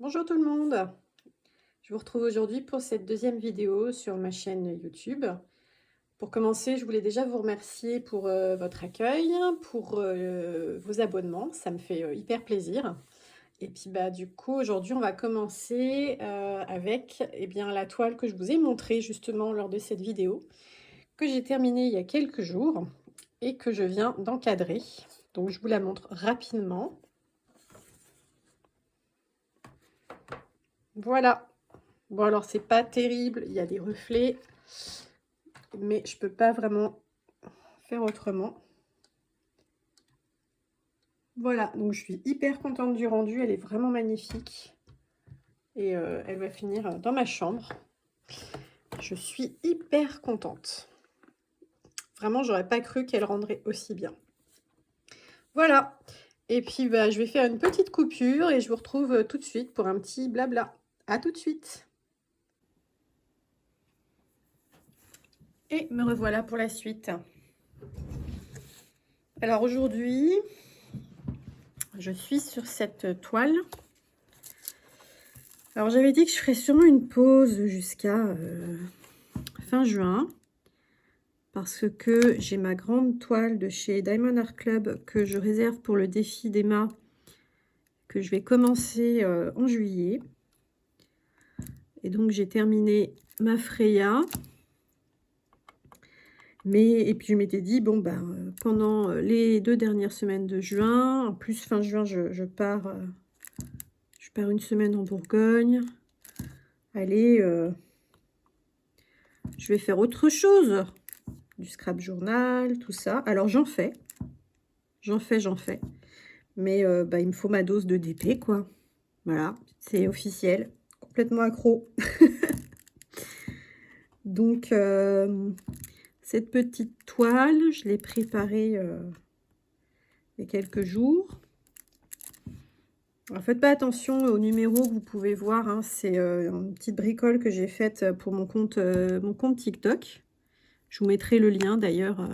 Bonjour tout le monde, je vous retrouve aujourd'hui pour cette deuxième vidéo sur ma chaîne YouTube. Pour commencer, je voulais déjà vous remercier pour votre accueil, pour vos abonnements, ça me fait hyper plaisir. Et puis du coup aujourd'hui on va commencer avec la toile que je vous ai montrée justement lors de cette vidéo, que j'ai terminée il y a quelques jours et que je viens d'encadrer. Donc je vous la montre rapidement. Voilà. Bon alors c'est pas terrible, il y a des reflets, mais je peux pas vraiment faire autrement. Voilà, donc je suis hyper contente du rendu, elle est vraiment magnifique. Et elle va finir dans ma chambre. Je suis hyper contente. Vraiment, j'aurais pas cru qu'elle rendrait aussi bien. Voilà. Et puis je vais faire une petite coupure et je vous retrouve tout de suite pour un petit blabla. À tout de suite. Et me revoilà pour la suite. Alors aujourd'hui, je suis sur cette toile. Alors j'avais dit que je ferais sûrement une pause jusqu'à fin juin. Parce que j'ai ma grande toile de chez Diamond Art Club que je réserve pour le défi d'Emma, que je vais commencer en juillet. Et donc j'ai terminé ma Freya. Et puis je m'étais dit, bon pendant les 2 dernières semaines de juin, en plus fin juin je pars une semaine en Bourgogne. Allez, je vais faire autre chose, du scrap journal, tout ça. Alors j'en fais. Mais il me faut ma dose de DP, quoi. Voilà, c'est officiel. Complètement accro. Donc, cette petite toile, je l'ai préparée il y a quelques jours. Alors, faites pas attention au numéro que vous pouvez voir. Hein, c'est une petite bricole que j'ai faite pour mon compte TikTok. Je vous mettrai le lien, d'ailleurs,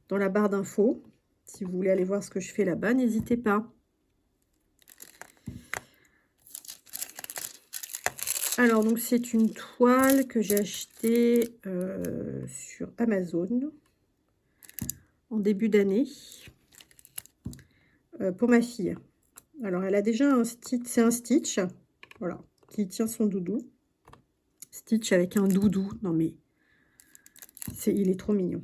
dans la barre d'infos. Si vous voulez aller voir ce que je fais là-bas, n'hésitez pas. Alors, donc, c'est une toile que j'ai achetée sur Amazon en début d'année pour ma fille. Alors, elle a déjà un stitch, c'est un stitch, voilà, qui tient son doudou. Stitch avec un doudou, non mais, il est trop mignon.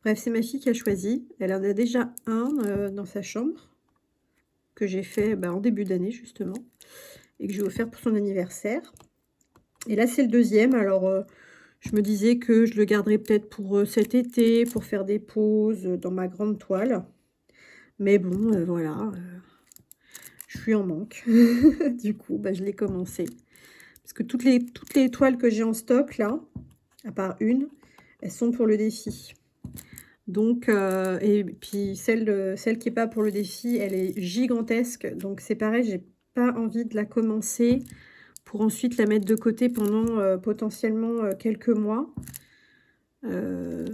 Bref, c'est ma fille qui a choisi. Elle en a déjà un dans sa chambre, que j'ai fait en début d'année, justement, et que j'ai offert pour son anniversaire. Et là, c'est le deuxième. Alors, je me disais que je le garderais peut-être pour cet été, pour faire des pauses dans ma grande toile. Mais bon, voilà, je suis en manque. Du coup, je l'ai commencé. Parce que toutes les toiles que j'ai en stock, là, à part une, elles sont pour le défi. Donc, et puis celle qui n'est pas pour le défi, elle est gigantesque. Donc, c'est pareil, j'ai pas envie de la commencer pour ensuite la mettre de côté pendant potentiellement quelques mois. Parce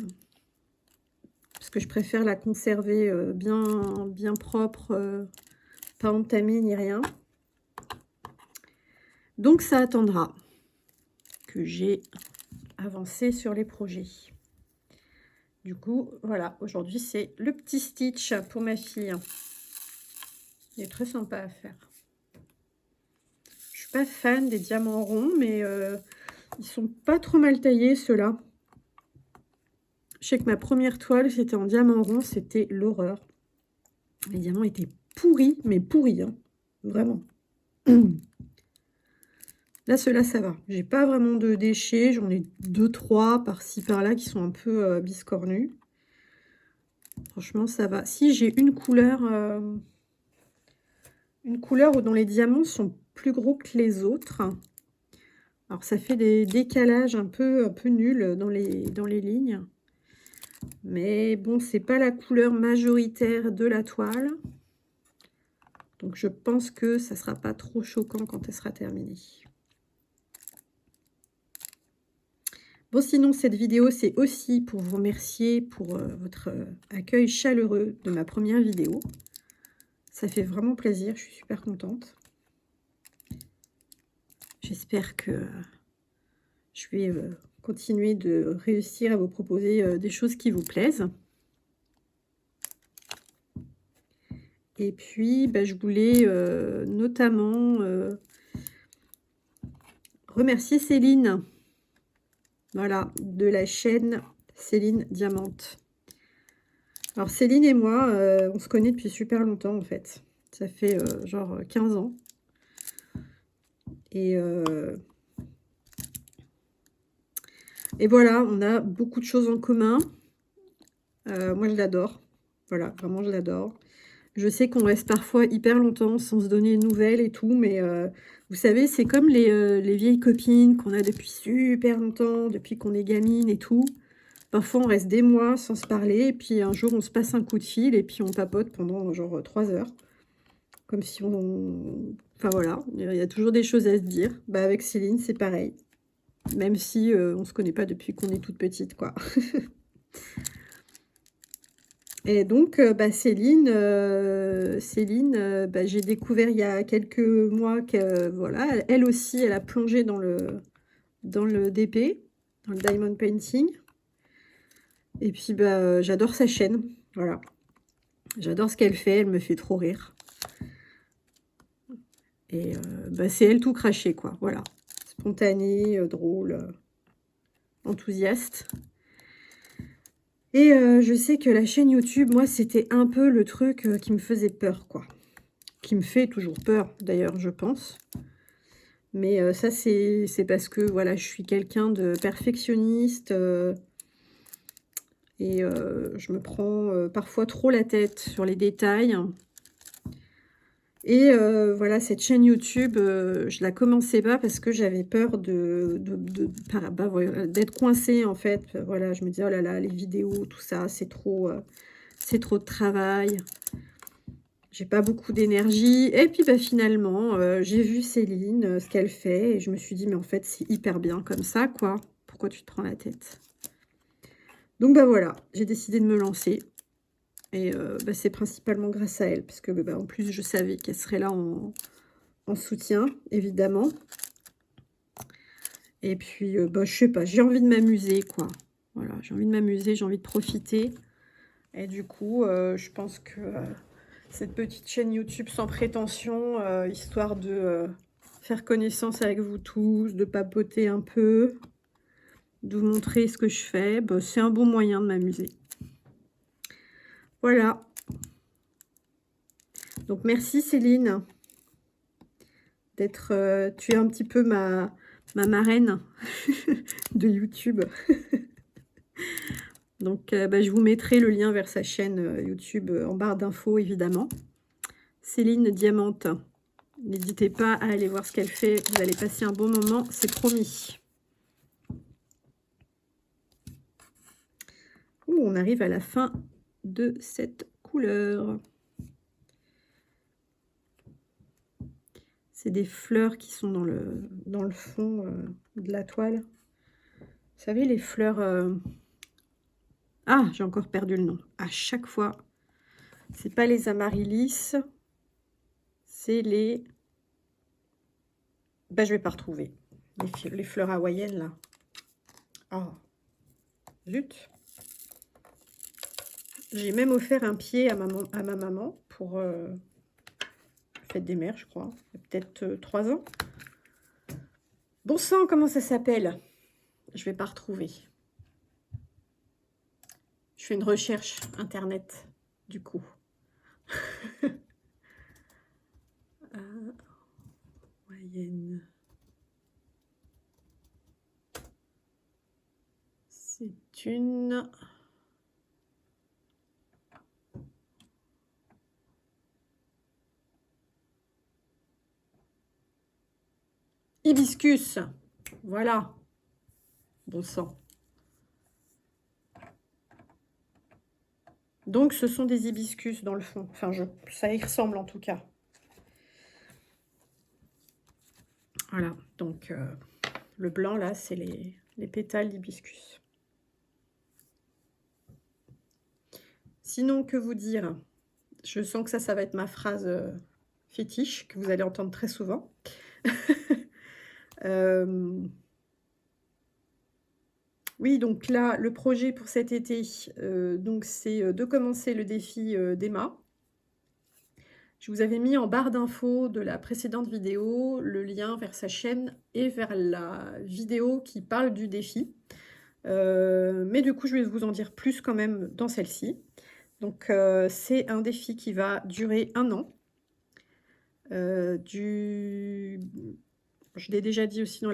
que je préfère la conserver bien propre, pas entamée ni rien. Donc ça attendra que j'ai avancé sur les projets. Du coup, voilà, aujourd'hui c'est le petit stitch pour ma fille. Il est très sympa à faire. Je suis pas fan des diamants ronds, mais ils sont pas trop mal taillés ceux-là. Je sais que ma première toile, c'était en diamant rond, c'était l'horreur. Les diamants étaient pourris, mais pourris, hein, vraiment. Là, ceux-là, ça va. J'ai pas vraiment de déchets. J'en ai 2-3 par-ci, par-là qui sont un peu biscornus. Franchement, ça va. Si, j'ai une couleur dont les diamants sont plus gros que les autres. Alors, ça fait des décalages un peu nuls dans les lignes. Mais bon, c'est pas la couleur majoritaire de la toile. Donc, je pense que ça sera pas trop choquant quand elle sera terminée. Bon, sinon, cette vidéo, c'est aussi pour vous remercier pour votre accueil chaleureux de ma première vidéo. Ça fait vraiment plaisir, je suis super contente. J'espère que je vais continuer de réussir à vous proposer des choses qui vous plaisent. Et puis, bah, je voulais notamment remercier Céline, voilà, de la chaîne Céline Diamante. Alors Céline et moi, on se connaît depuis super longtemps en fait. Ça fait genre 15 ans. Et voilà, on a beaucoup de choses en commun. Moi, je l'adore. Voilà, vraiment, je l'adore. Je sais qu'on reste parfois hyper longtemps sans se donner de nouvelles et tout, mais vous savez, c'est comme les vieilles copines qu'on a depuis super longtemps, depuis qu'on est gamine et tout. Parfois, on reste des mois sans se parler, et puis un jour, on se passe un coup de fil, et puis on papote pendant genre 3 heures. Comme si on... Enfin voilà, il y a toujours des choses à se dire. Bah, avec Céline, c'est pareil. Même si on ne se connaît pas depuis qu'on est toute petite, quoi. Et donc, bah, Céline, bah, j'ai découvert il y a quelques mois que, voilà, elle aussi, elle a plongé dans le DP, dans le Diamond Painting. Et puis, bah, j'adore sa chaîne, voilà. J'adore ce qu'elle fait, elle me fait trop rire. Et bah, c'est elle tout craché, quoi, voilà. Spontanée, drôle, enthousiaste. Et je sais que la chaîne YouTube, moi, c'était un peu le truc qui me faisait peur, quoi. Qui me fait toujours peur, d'ailleurs, je pense. Mais ça, c'est parce que, voilà, je suis quelqu'un de perfectionniste. Et je me prends parfois trop la tête sur les détails. Et voilà, cette chaîne YouTube, je la commençais pas parce que j'avais peur bah, voilà, d'être coincée, en fait. Voilà, je me disais: «Oh là là, les vidéos, tout ça, c'est trop de travail. J'ai pas beaucoup d'énergie». Et puis, bah, finalement, j'ai vu Céline, ce qu'elle fait, et je me suis dit: «Mais en fait, c'est hyper bien comme ça, quoi. Pourquoi tu te prends la tête?» Donc, bah, voilà, j'ai décidé de me lancer. Et bah, c'est principalement grâce à elle, parce que, bah, en plus, je savais qu'elle serait là en soutien, évidemment. Et puis, bah, je sais pas, j'ai envie de m'amuser, quoi. Voilà, j'ai envie de m'amuser, j'ai envie de profiter. Et du coup, je pense que cette petite chaîne YouTube sans prétention, histoire de faire connaissance avec vous tous, de papoter un peu, de vous montrer ce que je fais, bah, c'est un bon moyen de m'amuser. Voilà. Donc merci Céline d'être... tu es un petit peu ma marraine de YouTube. Donc bah, je vous mettrai le lien vers sa chaîne YouTube en barre d'infos, évidemment. Céline Diamante. N'hésitez pas à aller voir ce qu'elle fait. Vous allez passer un bon moment, c'est promis. Ouh, on arrive à la fin de cette couleur. C'est des fleurs qui sont dans le fond de la toile. Vous savez, les fleurs... Ah, j'ai encore perdu le nom. À chaque fois, c'est pas les amaryllis, c'est les... Bah, je vais pas retrouver. Les fleurs hawaïennes, là. Oh, zut. J'ai même offert un pied à ma maman pour fête des mères, je crois. Il y a peut-être 3 ans. Bon sang, comment ça s'appelle? Je vais pas retrouver. Je fais une recherche internet, du coup. Hawaïenne. C'est une... hibiscus. Voilà. Bon sang. Donc, ce sont des hibiscus dans le fond. Enfin, ça y ressemble en tout cas. Voilà. Donc, le blanc, là, c'est les pétales d'hibiscus. Sinon, que vous dire? Je sens que ça va être ma phrase fétiche, que vous allez entendre très souvent. Oui, donc là, le projet pour cet été, donc c'est de commencer le défi d'Emma. Je vous avais mis en barre d'infos de la précédente vidéo le lien vers sa chaîne et vers la vidéo qui parle du défi. Mais du coup, je vais vous en dire plus quand même dans celle-ci. Donc, c'est un défi qui va durer 1 an. Je l'ai déjà dit aussi dans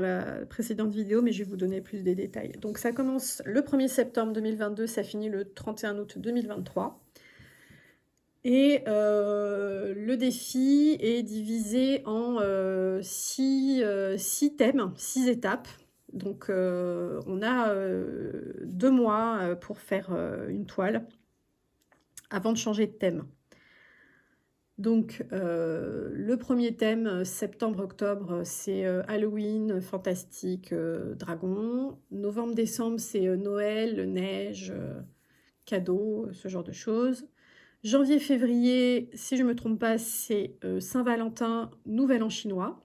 la précédente vidéo, mais je vais vous donner plus des détails. Donc, ça commence le 1er septembre 2022, ça finit le 31 août 2023. Et le défi est divisé en 6 thèmes, 6 étapes. Donc, on a 2 mois pour faire une toile avant de changer de thème. Donc, le premier thème, septembre-octobre, c'est Halloween, fantastique, dragon. Novembre-décembre, c'est Noël, neige, cadeaux, ce genre de choses. Janvier-février, si je ne me trompe pas, c'est Saint-Valentin, Nouvel An chinois.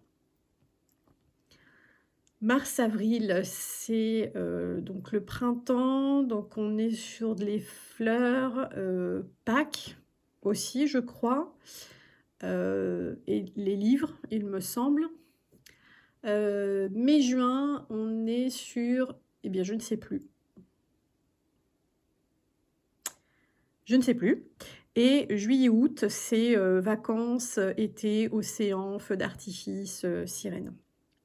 Mars-avril, c'est donc le printemps, donc on est sur les fleurs, Pâques aussi, je crois, et les livres, il me semble. Mai-juin, on est sur, eh bien, je ne sais plus. Je ne sais plus. Et juillet-août, c'est vacances, été, océan, feu d'artifice, sirène.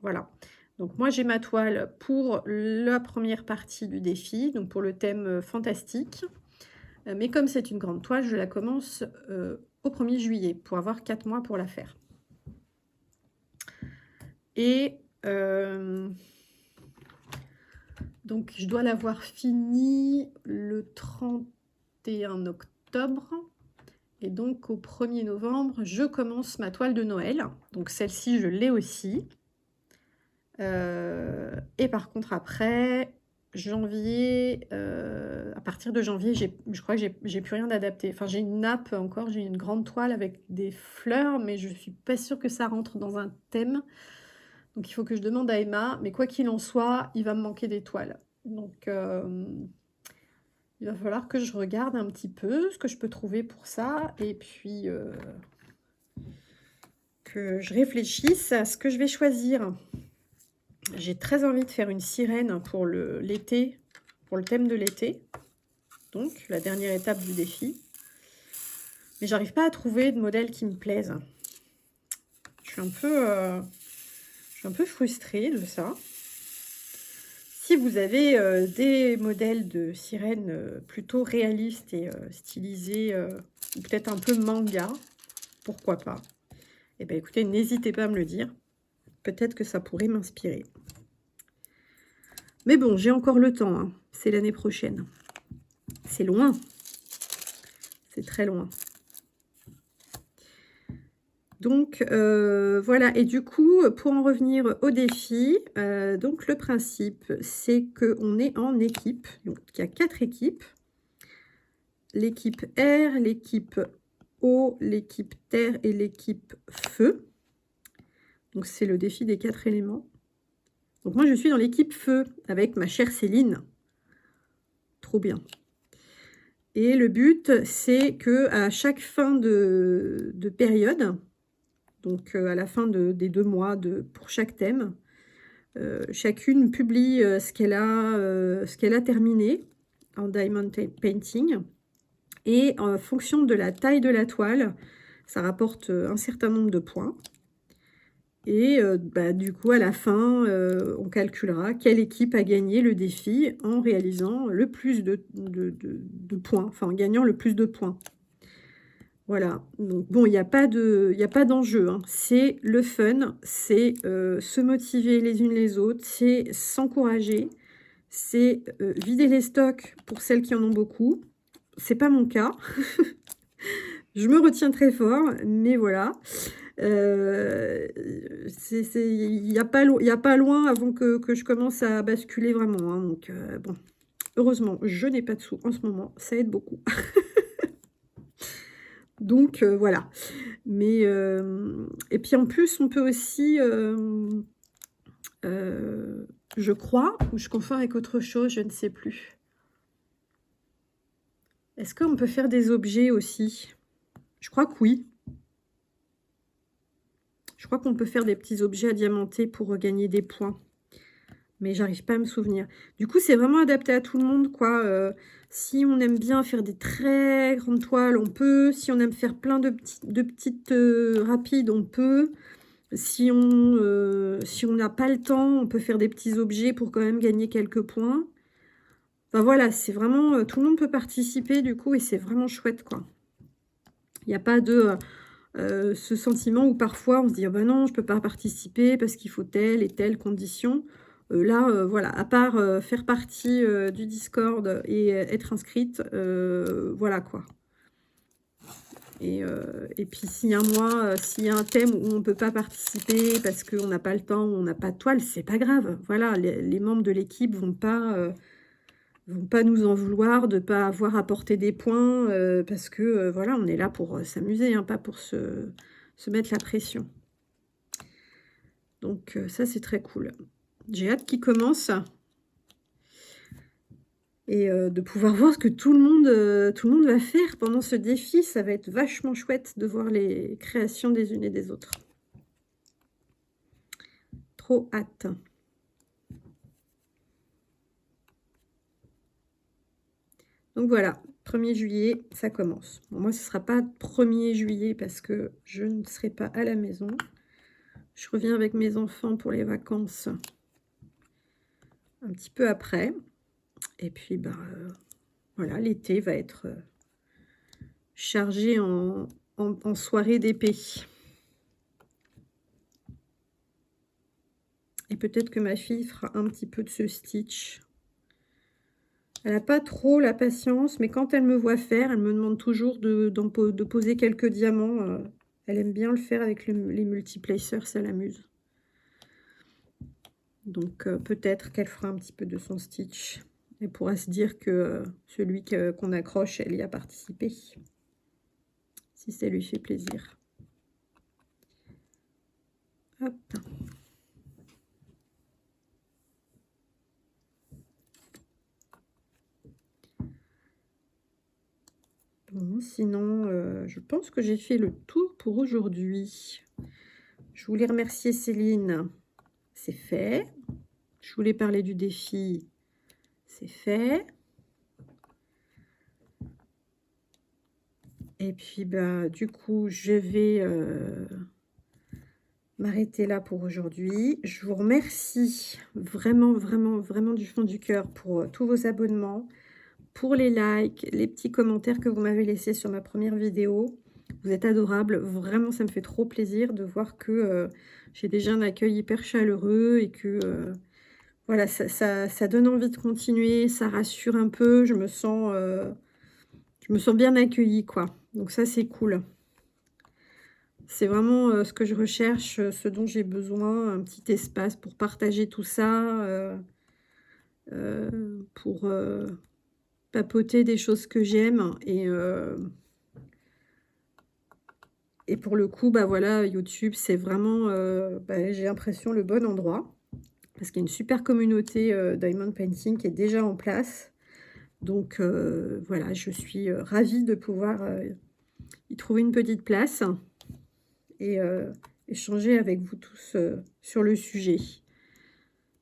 Voilà. Donc moi, j'ai ma toile pour la première partie du défi, donc pour le thème fantastique. Mais comme c'est une grande toile, je la commence au 1er juillet pour avoir 4 mois pour la faire. Et donc, je dois l'avoir finie le 31 octobre. Et donc, au 1er novembre, je commence ma toile de Noël. Donc, celle-ci, je l'ai aussi. Et par contre, après, janvier, à partir de janvier, je crois que j'ai plus rien d'adapté. Enfin, j'ai une nappe encore, j'ai une grande toile avec des fleurs, mais je ne suis pas sûre que ça rentre dans un thème. Donc, il faut que je demande à Emma. Mais quoi qu'il en soit, il va me manquer des toiles. Donc, il va falloir que je regarde un petit peu ce que je peux trouver pour ça. Et puis, que je réfléchisse à ce que je vais choisir. J'ai très envie de faire une sirène pour l'été, pour le thème de l'été. Donc, la dernière étape du défi. Mais j'arrive pas à trouver de modèle qui me plaise. Je suis un peu frustrée de ça. Si vous avez des modèles de sirènes plutôt réalistes et stylisés, ou peut-être un peu manga, pourquoi pas? Eh bien, écoutez, n'hésitez pas à me le dire. Peut-être que ça pourrait m'inspirer. Mais bon, j'ai encore le temps, hein. C'est l'année prochaine. C'est loin. C'est très loin. Donc, voilà. Et du coup, pour en revenir au défi, donc le principe, c'est qu'on est en équipe. Donc, il y a 4 équipes. L'équipe air, l'équipe eau, l'équipe terre et l'équipe feu. Donc, c'est le défi des 4 éléments. Donc, moi, je suis dans l'équipe feu avec ma chère Céline. Trop bien. Et le but, c'est que à chaque fin de période, donc à la fin des 2 mois pour chaque thème, chacune publie ce qu'elle a terminé en diamond painting. Et en fonction de la taille de la toile, ça rapporte un certain nombre de points. Et du coup, à la fin, on calculera quelle équipe a gagné le défi en réalisant le plus de points, enfin en gagnant le plus de points. Voilà. Donc, bon, il n'y a pas d'enjeu, hein. C'est le fun, c'est se motiver les unes les autres, c'est s'encourager, c'est vider les stocks pour celles qui en ont beaucoup. C'est pas mon cas. Je me retiens très fort, mais voilà. Il n'y a pas loin avant que je commence à basculer vraiment, hein. Donc, bon, heureusement, je n'ai pas de sous en ce moment. Ça aide beaucoup. Donc, voilà. Mais, et puis, en plus, on peut aussi je crois, ou je confonds avec autre chose, je ne sais plus. Est-ce qu'on peut faire des objets aussi? Je crois que oui. Je crois qu'on peut faire des petits objets à diamanter pour gagner des points. Mais j'arrive pas à me souvenir. Du coup, c'est vraiment adapté à tout le monde, quoi. Si on aime bien faire des très grandes toiles, on peut. Si on aime faire plein de petites rapides, on peut. Si on n'a pas le temps, on peut faire des petits objets pour quand même gagner quelques points. Enfin voilà, c'est vraiment... tout le monde peut participer, du coup, et c'est vraiment chouette, quoi. Il n'y a pas de... ce sentiment où parfois on se dit ah ben non, je peux pas participer parce qu'il faut telle et telle condition. Là, voilà, à part faire partie du Discord et être inscrite, voilà quoi. Et puis s'il y a un mois, s'il y a un thème où on ne peut pas participer parce qu'on n'a pas le temps, ou on n'a pas de toile, c'est pas grave. Voilà, les membres de l'équipe vont pas nous en vouloir de ne pas avoir apporté des points parce que voilà, on est là pour s'amuser, hein, pas pour se mettre la pression. Donc ça, c'est très cool. J'ai hâte qu'il commence et de pouvoir voir ce que tout le monde va faire pendant ce défi. Ça va être vachement chouette de voir les créations des unes et des autres. Trop hâte. Donc voilà, 1er juillet, ça commence. Bon, moi, ce ne sera pas 1er juillet parce que je ne serai pas à la maison. Je reviens avec mes enfants pour les vacances un petit peu après. Et puis, voilà, l'été va être chargé en soirée d'épée. Et peut-être que ma fille fera un petit peu de ce stitch. Elle n'a pas trop la patience, mais quand elle me voit faire, elle me demande toujours de poser quelques diamants. Elle aime bien le faire avec les multiplacers, ça l'amuse. Donc peut-être qu'elle fera un petit peu de son stitch. Elle pourra se dire que celui qu'on accroche, elle y a participé. Si ça lui fait plaisir. Hop. Bon, sinon, je pense que j'ai fait le tour pour aujourd'hui. Je voulais remercier Céline. C'est fait. Je voulais parler du défi. C'est fait. Et puis, du coup, je vais m'arrêter là pour aujourd'hui. Je vous remercie vraiment, vraiment, vraiment du fond du cœur pour tous vos abonnements, pour les likes, les petits commentaires que vous m'avez laissés sur ma première vidéo. Vous êtes adorables. Vraiment, ça me fait trop plaisir de voir que j'ai déjà un accueil hyper chaleureux et que... voilà, ça donne envie de continuer, ça rassure un peu, je me sens bien accueillie, quoi. Donc ça, c'est cool. C'est vraiment ce que je recherche, ce dont j'ai besoin, un petit espace pour partager tout ça, pour papoter des choses que j'aime. Et pour le coup, voilà, YouTube, c'est vraiment, j'ai l'impression, le bon endroit. Parce qu'il y a une super communauté Diamond Painting qui est déjà en place. Donc voilà, je suis ravie de pouvoir y trouver une petite place et échanger avec vous tous sur le sujet.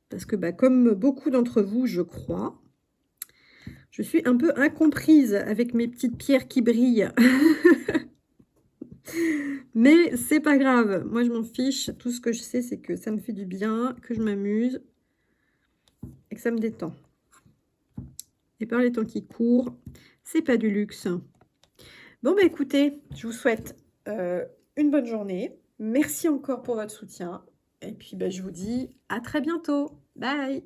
Parce que comme beaucoup d'entre vous, je crois, je suis un peu incomprise avec mes petites pierres qui brillent. Mais c'est pas grave, moi je m'en fiche. Tout ce que je sais, c'est que ça me fait du bien, que je m'amuse et que ça me détend. Et par les temps qui courent, c'est pas du luxe. Bon, écoutez, je vous souhaite une bonne journée. Merci encore pour votre soutien. Et puis, je vous dis à très bientôt. Bye!